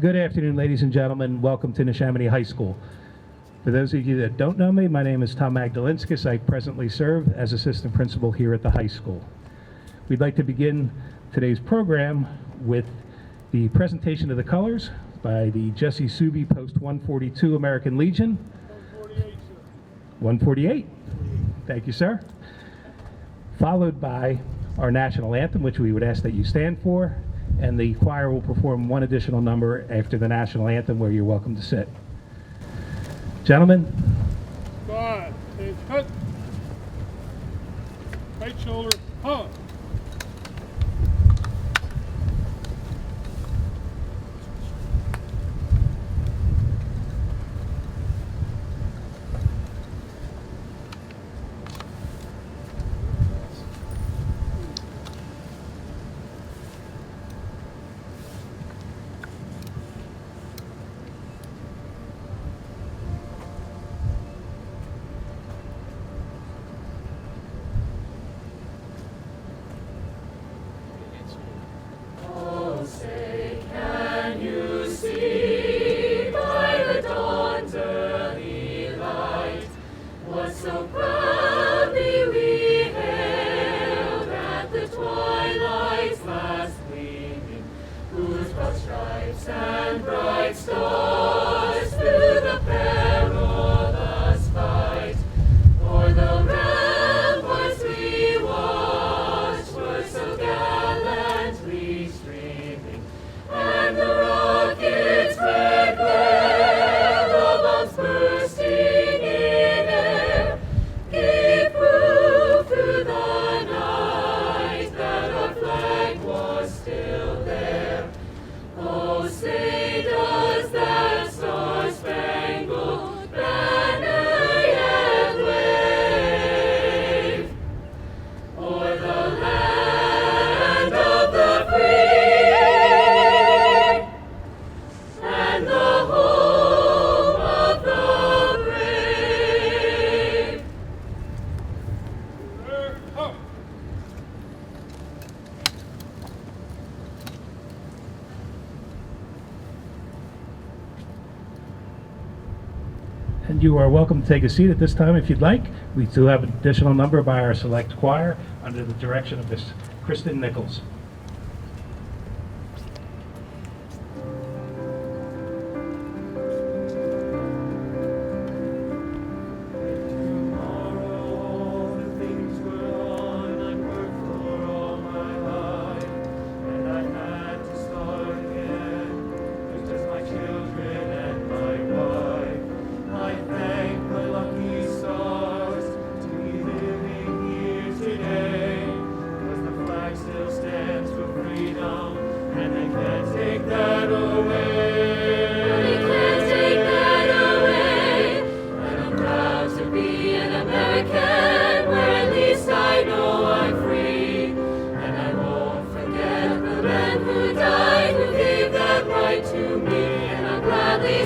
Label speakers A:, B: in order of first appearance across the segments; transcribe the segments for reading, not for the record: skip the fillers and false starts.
A: Good afternoon, ladies and gentlemen. Welcome to Neshaminy High School. For those of you that don't know me, my name is Tom Magdalinskis. I presently serve as assistant principal here at the high school. We'd like to begin today's program with the presentation of the colors by the Jesse Suby Post 142 American Legion. 148. Thank you, sir. Followed by our national anthem, which we would ask that you stand for, and the choir will perform one additional number after the national anthem where you're welcome to sit. Gentlemen.
B: Five, stage cut. Right shoulder, huh.
C: And bright stars through the perilous fight, o'er the ramparts we watched were so gallantly streaming, and the rockets' red glare, the bombs bursting in air, gave proof through the night that our flag was still there. Oh, say does that star-spangled banner yet wave o'er the land of the free and the home of the brave?
B: Huh.
A: And you are welcome to take a seat at this time if you'd like. We do have an additional number by our select choir under the direction of Miss Kristen Nichols.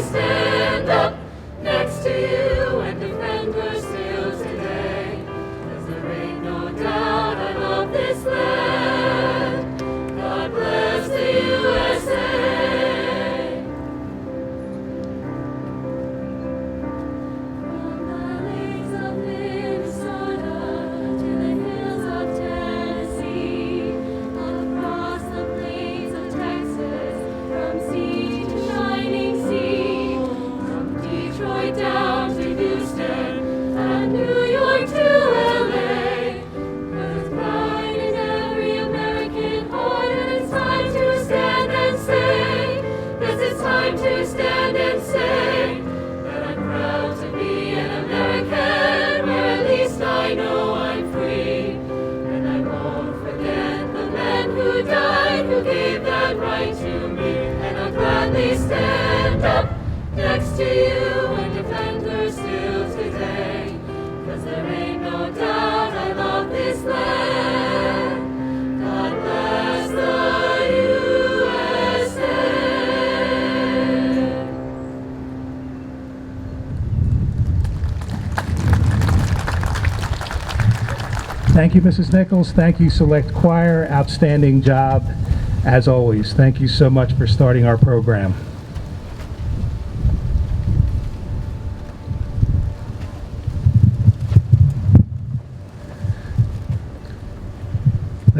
C: Stand up next to you and defend her still today, 'cause there ain't no doubt I love this land. God bless the USA. From the lakes of Minnesota to the hills of Tennessee, across the plains of Texas, from sea to shining sea, Detroit down to Houston and New York to LA. There's pride in every American heart, and it's time to stand and say, yes, it's time to stand and say that I'm proud to be an American, where at least I know I'm free. And I won't forget the men who died, who gave that right to me. And I'll gladly stand up next to you and defend her still today, 'cause there ain't no doubt I love this land. God bless the USA.
A: Thank you, Mrs. Nichols. Thank you, Select Choir. Outstanding job, as always. Thank you so much for starting our program.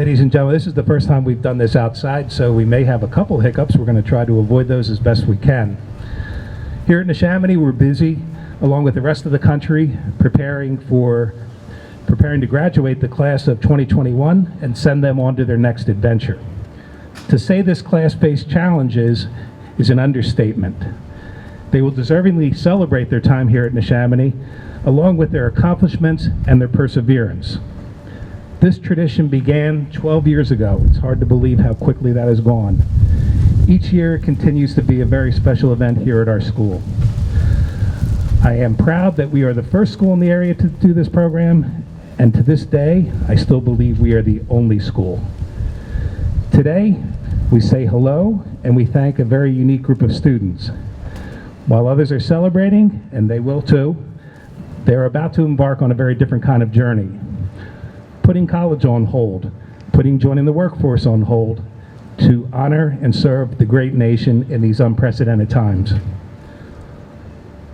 A: Ladies and gentlemen, this is the first time we've done this outside, so we may have a couple hiccups. We're going to try to avoid those as best we can. Here at Neshaminy, we're busy, along with the rest of the country, preparing to graduate the class of 2021 and send them on to their next adventure. To say this class faced challenges is an understatement. They will deservingly celebrate their time here at Neshaminy, along with their accomplishments and their perseverance. This tradition began 12 years ago. It's hard to believe how quickly that has gone. Each year it continues to be a very special event here at our school. I am proud that we are the first school in the area to do this program, and to this day, I still believe we are the only school. Today, we say hello and we thank a very unique group of students. While others are celebrating, and they will too, they're about to embark on a very different kind of journey. Putting college on hold, putting joining the workforce on hold, to honor and serve the great nation in these unprecedented times.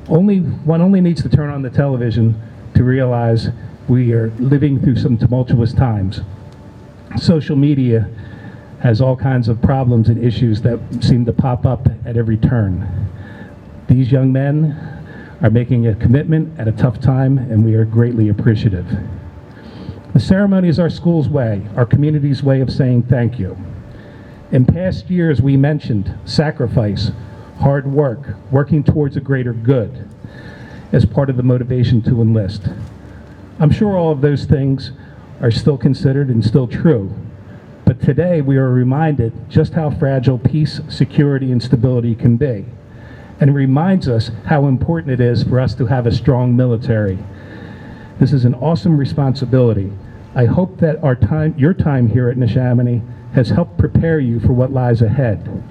A: One only needs to turn on the television to realize we are living through some tumultuous times. Social media has all kinds of problems and issues that seem to pop up at every turn. These young men are making a commitment at a tough time, and we are greatly appreciative. The ceremony is our school's way, our community's way of saying thank you. In past years, we mentioned sacrifice, hard work, working towards a greater good as part of the motivation to enlist. I'm sure all of those things are still considered and still true, but today we are reminded just how fragile peace, security, and stability can be. And it reminds us how important it is for us to have a strong military. This is an awesome responsibility. I hope that your time here at Neshaminy has helped prepare you for what lies ahead.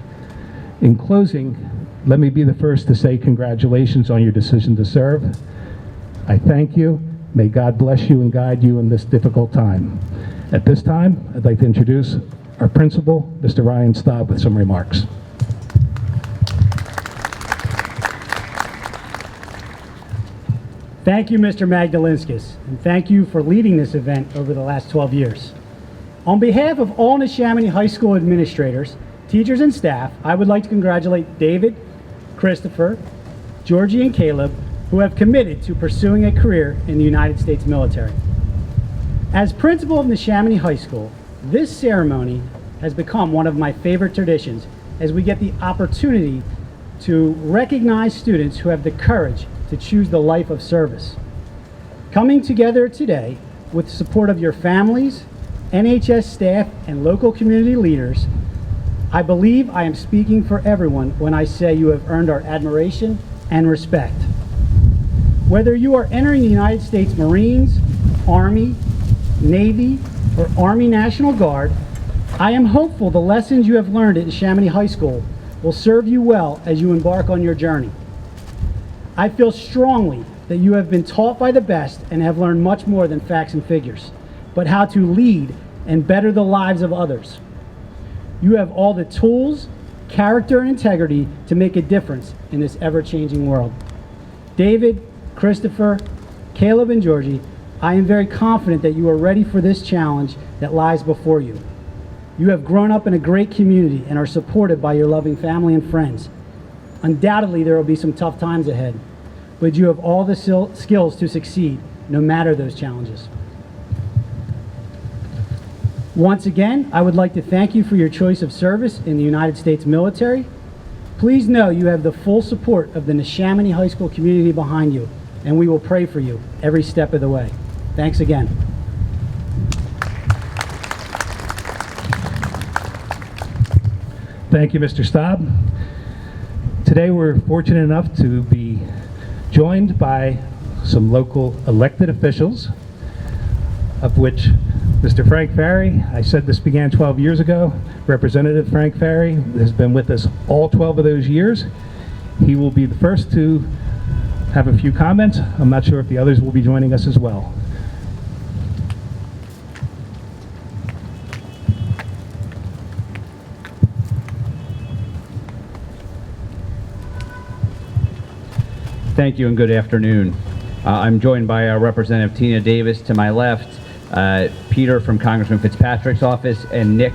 A: In closing, let me be the first to say congratulations on your decision to serve. I thank you. May God bless you and guide you in this difficult time. At this time, I'd like to introduce our principal, Mr. Ryan Staub, with some remarks.
D: Thank you, Mr. Magdalinskis, and thank you for leading this event over the last 12 years. On behalf of all Neshaminy High School administrators, teachers, and staff, I would like to congratulate David, Christopher, Georgie, and Caleb, who have committed to pursuing a career in the United States military. As principal of Neshaminy High School, this ceremony has become one of my favorite traditions as we get the opportunity to recognize students who have the courage to choose the life of service. Coming together today with the support of your families, NHS staff, and local community leaders, I believe I am speaking for everyone when I say you have earned our admiration and respect. Whether you are entering the United States Marines, Army, Navy, or Army National Guard, I am hopeful the lessons you have learned at Neshaminy High School will serve you well as you embark on your journey. I feel strongly that you have been taught by the best and have learned much more than facts and figures, but how to lead and better the lives of others. You have all the tools, character, and integrity to make a difference in this ever-changing world. David, Christopher, Caleb, and Georgie, I am very confident that you are ready for this challenge that lies before you. You have grown up in a great community and are supported by your loving family and friends. Undoubtedly, there will be some tough times ahead, but you have all the skills to succeed, no matter those challenges. Once again, I would like to thank you for your choice of service in the United States military. Please know you have the full support of the Neshaminy High School community behind you, and we will pray for you every step of the way. Thanks again.
A: Thank you, Mr. Staub. Today we're fortunate enough to be joined by some local elected officials, of which Mr. Frank Ferry, I said this began 12 years ago. Representative Frank Ferry has been with us all 12 of those years. He will be the first to have a few comments. I'm not sure if the others will be joining us as well.
E: Thank you and good afternoon. I'm joined by Representative Tina Davis to my left, Peter from Congressman Fitzpatrick's office, and Nick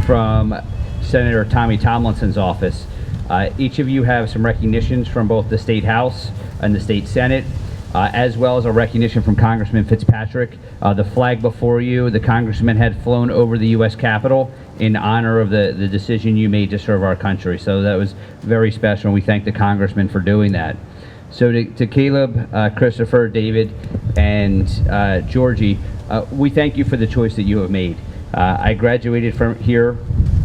E: from Senator Tommy Tomlinson's office. Each of you have some recognitions from both the State House and the State Senate, as well as a recognition from Congressman Fitzpatrick. The flag before you, the congressman had flown over the U.S. Capitol in honor of the decision you made to serve our country. So that was very special, and we thank the congressman for doing that. So to Caleb, Christopher, David, and Georgie, we thank you for the choice that you have made. I graduated from here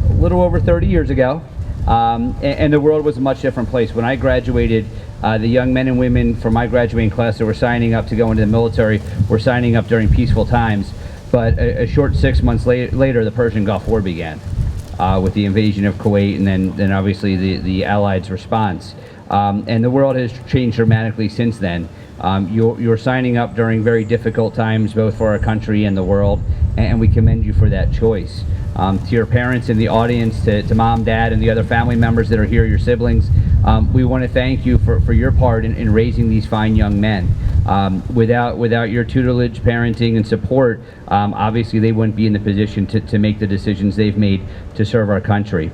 E: a little over 30 years ago, and the world was a much different place. When I graduated, the young men and women from my graduating class that were signing up to go into the military were signing up during peaceful times. But a short 6 months later, the Persian Gulf War began with the invasion of Kuwait, and then obviously the Allies' response. And the world has changed dramatically since then. You're signing up during very difficult times, both for our country and the world, and we commend you for that choice. To your parents in the audience, to mom, dad, and the other family members that are here, your siblings, we want to thank you for your part in raising these fine young men. Without your tutelage, parenting, and support, obviously they wouldn't be in the position to make the decisions they've made to serve our country.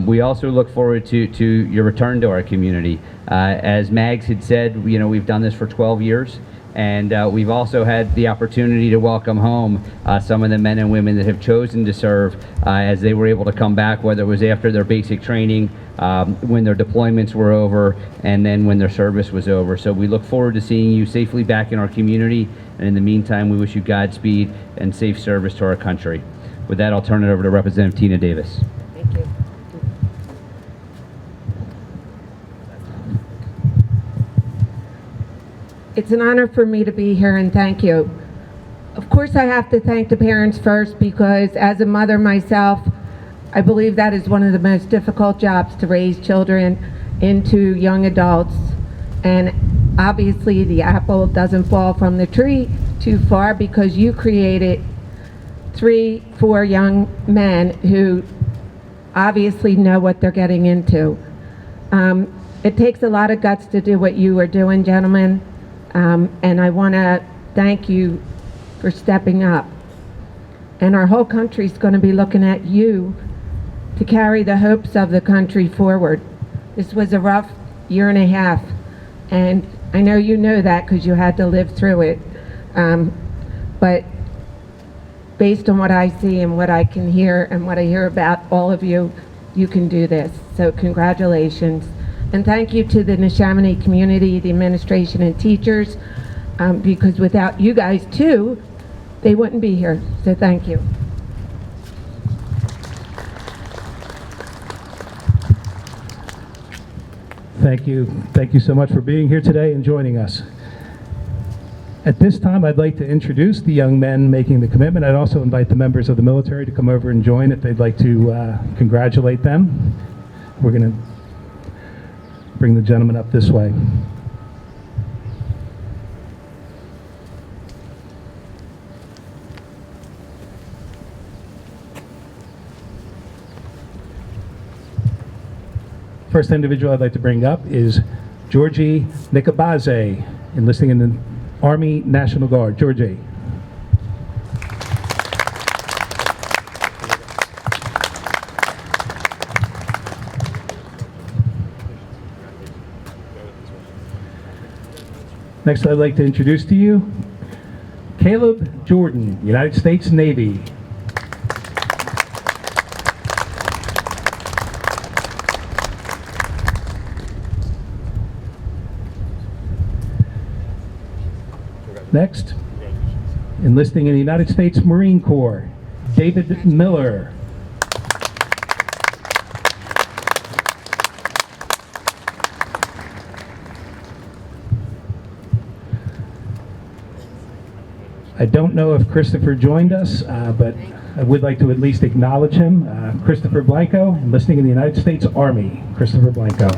E: We also look forward to your return to our community. As Mags had said, we've done this for 12 years, and we've also had the opportunity to welcome home some of the men and women that have chosen to serve as they were able to come back, whether it was after their basic training, when their deployments were over, and then when their service was over. So we look forward to seeing you safely back in our community, and in the meantime, we wish you Godspeed and safe service to our country. With that, I'll turn it over to Representative Tina Davis.
F: Thank you. It's an honor for me to be here, and thank you. Of course, I have to thank the parents first, because as a mother myself, I believe that is one of the most difficult jobs, to raise children into young adults. And obviously the apple doesn't fall from the tree too far, because you created 4 young men who obviously know what they're getting into. It takes a lot of guts to do what you are doing, gentlemen. And I want to thank you for stepping up. And our whole country's going to be looking at you to carry the hopes of the country forward. This was a rough year and a half, and I know you know that because you had to live through it. But based on what I see and what I can hear and what I hear about all of you, you can do this. So congratulations. And thank you to the Neshaminy community, the administration, and teachers, because without you guys too, they wouldn't be here. So thank you.
A: Thank you. Thank you so much for being here today and joining us. At this time, I'd like to introduce the young men making the commitment. I'd also invite the members of the military to come over and join if they'd like to congratulate them. We're going to bring the gentleman up this way. First individual I'd like to bring up is Georgie Nikabaze, enlisting in the Army National Guard. Georgie. Next, I'd like to introduce to you Caleb Jordan, United States Navy. Next, enlisting in the United States Marine Corps, David Miller. I don't know if Christopher joined us, but I would like to at least acknowledge him. Christopher Blanco, enlisting in the United States Army. Christopher Blanco.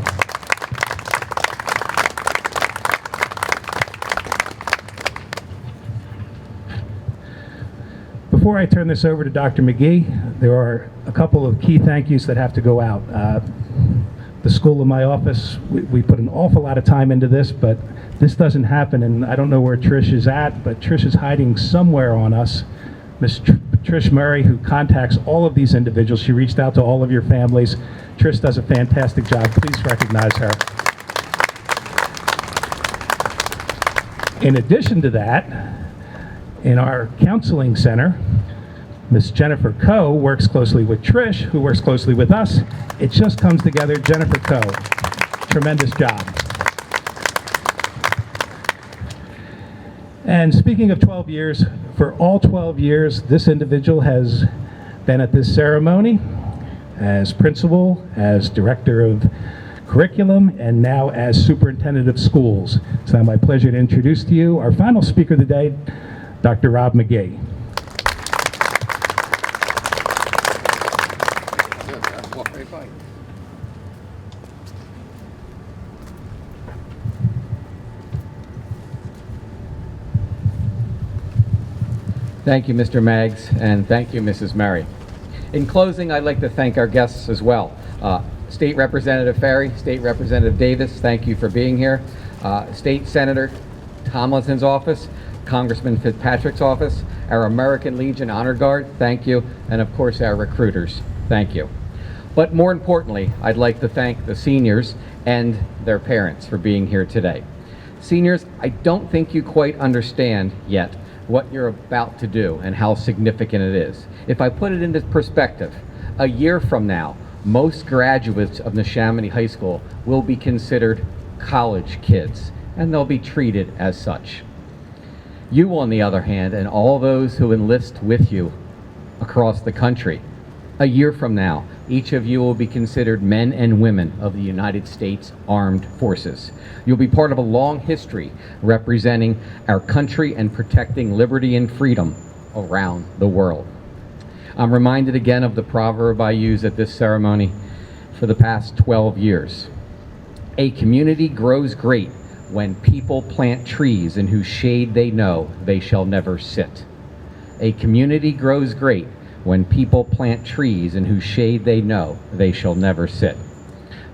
A: Before I turn this over to Dr. McGee, there are a couple of key thank yous that have to go out. The school in my office, we put an awful lot of time into this, but this doesn't happen, and I don't know where Trish is at, but Trish is hiding somewhere on us. Miss Trish Murray, who contacts all of these individuals. She reached out to all of your families. Trish does a fantastic job. Please recognize her. In addition to that, in our counseling center, Miss Jennifer Coe works closely with Trish, who works closely with us. It just comes together. Jennifer Coe, tremendous job. And speaking of 12 years, for all 12 years, this individual has been at this ceremony as principal, as director of curriculum, and now as superintendent of schools. It's now my pleasure to introduce to you our final speaker of the day, Dr. Rob McGee.
G: Thank you, Mr. Maggs, and thank you, Mrs. Murray. In closing, I'd like to thank our guests as well. State Representative Ferry, State Representative Davis, thank you for being here. State Senator Tomlinson's office, Congressman Fitzpatrick's office, our American Legion Honor Guard, thank you, and of course our recruiters, thank you. But more importantly, I'd like to thank the seniors and their parents for being here today. Seniors, I don't think you quite understand yet what you're about to do and how significant it is. If I put it into perspective, a year from now, most graduates of Neshaminy High School will be considered college kids, and they'll be treated as such. You, on the other hand, and all those who enlist with you across the country, a year from now, each of you will be considered men and women of the United States Armed Forces. You'll be part of a long history representing our country and protecting liberty and freedom around the world. I'm reminded again of the proverb I use at this ceremony for the past 12 years. A community grows great when people plant trees in whose shade they know they shall never sit. A community grows great when people plant trees in whose shade they know they shall never sit.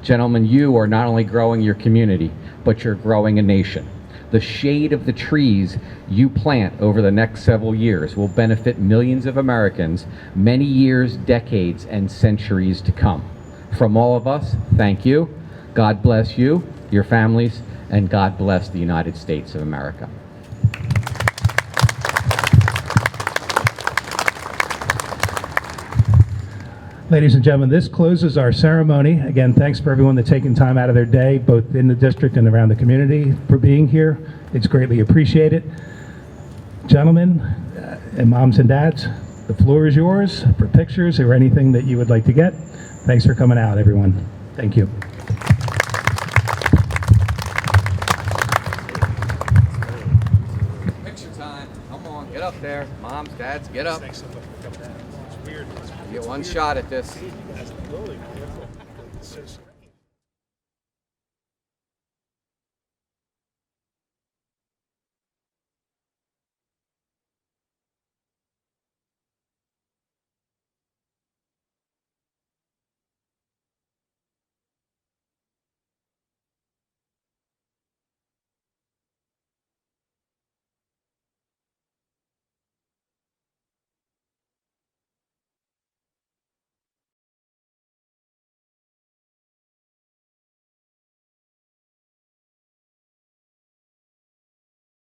G: Gentlemen, you are not only growing your community, but you're growing a nation. The shade of the trees you plant over the next several years will benefit millions of Americans, many years, decades, and centuries to come. From all of us, thank you. God bless you, your families, and God bless the United States of America.
A: Ladies and gentlemen, this closes our ceremony. Again, thanks for everyone that's taken time out of their day, both in the district and around the community, for being here. It's greatly appreciated. Gentlemen and moms and dads, the floor is yours for pictures or anything that you would like to get. Thanks for coming out, everyone. Thank you.
G: Picture time. Come on, get up there. Moms, dads, get up. Get one shot at this.